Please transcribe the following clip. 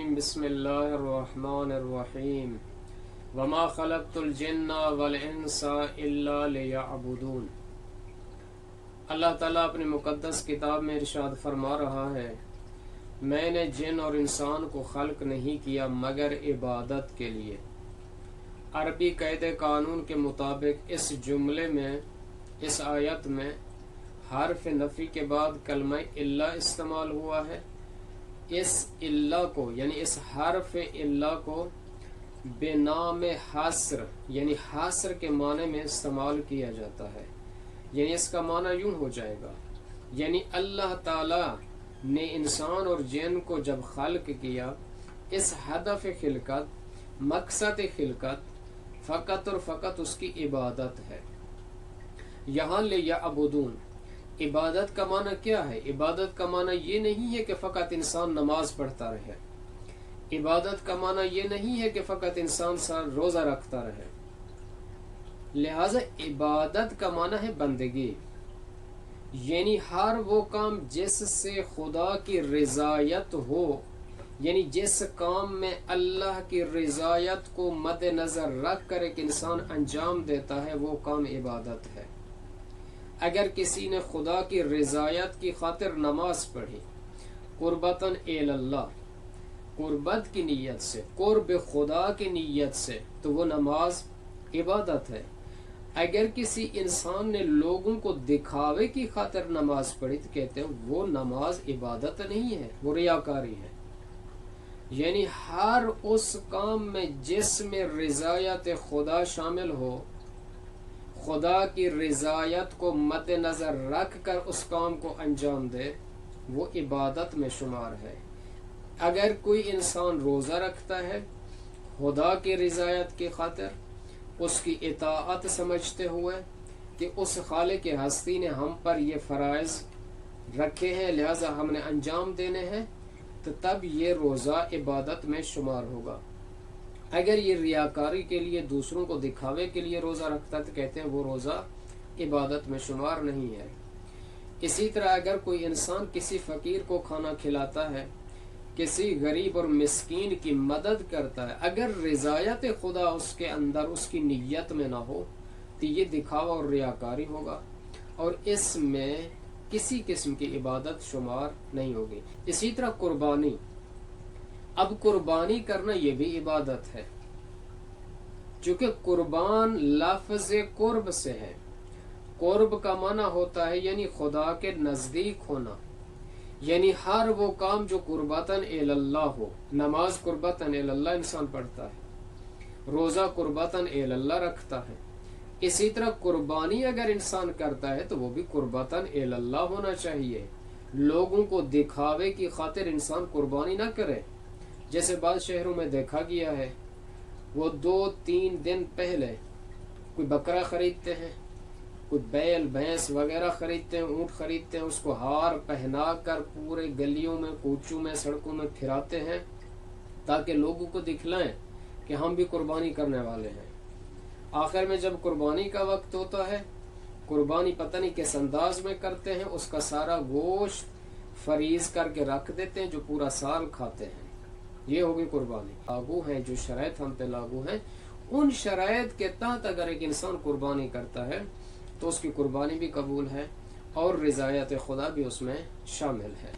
الرجیم بسم اللہ الرحمن الرحیم وما خلقت الجن والانس الا لیعبدون۔ اللہ تعالیٰ اپنی مقدس کتاب میں ارشاد فرما رہا ہے، میں نے جن اور انسان کو خلق نہیں کیا مگر عبادت کے لیے۔ عربی قید قانون کے مطابق اس جملے میں، اس آیت میں حرف نفی کے بعد کلمہ الا استعمال ہوا ہے۔ اس الا کو یعنی اس حرف الا کو بنام حصر یعنی حصر کے معنی میں استعمال کیا جاتا ہے، یعنی اس کا معنی یوں ہو جائے گا، یعنی اللہ تعالی نے انسان اور جن کو جب خلق کیا، اس ہدف خلقت، مقصد خلقت فقط اور فقط اس کی عبادت ہے۔ یہاں لیعبدون، عبادت کا معنی کیا ہے؟ عبادت کا معنی یہ نہیں ہے کہ فقط انسان نماز پڑھتا رہے، عبادت کا معنی یہ نہیں ہے کہ فقط انسان روزہ رکھتا رہے، لہذا عبادت کا معنی ہے بندگی، یعنی ہر وہ کام جس سے خدا کی رضایت ہو، یعنی جس کام میں اللہ کی رضایت کو مد نظر رکھ کر ایک انسان انجام دیتا ہے، وہ کام عبادت ہے۔ اگر کسی نے خدا کی رضایت کی خاطر نماز پڑھی، قربتاً الی اللہ، قربت کی نیت سے، قرب خدا کی نیت سے، تو وہ نماز عبادت ہے۔ اگر کسی انسان نے لوگوں کو دکھاوے کی خاطر نماز پڑھی تو کہتے ہیں وہ نماز عبادت نہیں ہے، وہ ریاکاری ہے۔ یعنی ہر اس کام میں جس میں رضایت خدا شامل ہو، خدا کی رضایت کو مد نظر رکھ کر اس کام کو انجام دے، وہ عبادت میں شمار ہے۔ اگر کوئی انسان روزہ رکھتا ہے خدا کی رضایت کی خاطر، اس کی اطاعت سمجھتے ہوئے کہ اس خالق ہستی نے ہم پر یہ فرائض رکھے ہیں لہذا ہم نے انجام دینے ہیں، تو تب یہ روزہ عبادت میں شمار ہوگا۔ اگر یہ ریاکاری کے لیے، دوسروں کو دکھاوے کے لیے روزہ رکھتا تو کہتے ہیں وہ روزہ عبادت میں شمار نہیں ہے۔ اسی طرح اگر کوئی انسان کسی فقیر کو کھانا کھلاتا ہے، کسی غریب اور مسکین کی مدد کرتا ہے، اگر رضایت خدا اس کے اندر، اس کی نیت میں نہ ہو تو یہ دکھاوا اور ریاکاری ہوگا، اور اس میں کسی قسم کی عبادت شمار نہیں ہوگی۔ اسی طرح قربانی، اب قربانی کرنا یہ بھی عبادت ہے، چونکہ قربان لفظ قرب سے ہے۔ قرب کا معنی ہوتا ہے یعنی خدا کے نزدیک ہونا، یعنی ہر وہ کام جو قربتاً الی اللہ ہو۔ نماز قربتاً الی اللہ انسان پڑھتا ہے، روزہ قربتاً الی اللہ رکھتا ہے، اسی طرح قربانی اگر انسان کرتا ہے تو وہ بھی قربتاً الی اللہ ہونا چاہیے۔ لوگوں کو دکھاوے کی خاطر انسان قربانی نہ کرے، جیسے بعض شہروں میں دیکھا گیا ہے، وہ 2-3 دن پہلے کوئی بکرا خریدتے ہیں، کوئی بیل بھینس وغیرہ خریدتے ہیں، اونٹ خریدتے ہیں، اس کو ہار پہنا کر پورے گلیوں میں، کوچوں میں، سڑکوں میں پھراتے ہیں تاکہ لوگوں کو دکھلائیں کہ ہم بھی قربانی کرنے والے ہیں۔ آخر میں جب قربانی کا وقت ہوتا ہے، قربانی پتہ نہیں کس انداز میں کرتے ہیں، اس کا سارا گوشت فریز کر کے رکھ دیتے ہیں جو پورا سال کھاتے ہیں۔ یہ ہوگی قربانی۔ لاگو ہیں جو شرائط ہم پہ لاگو ہیں، ان شرائط کے تحت اگر ایک انسان قربانی کرتا ہے تو اس کی قربانی بھی قبول ہے اور رضایت خدا بھی اس میں شامل ہے۔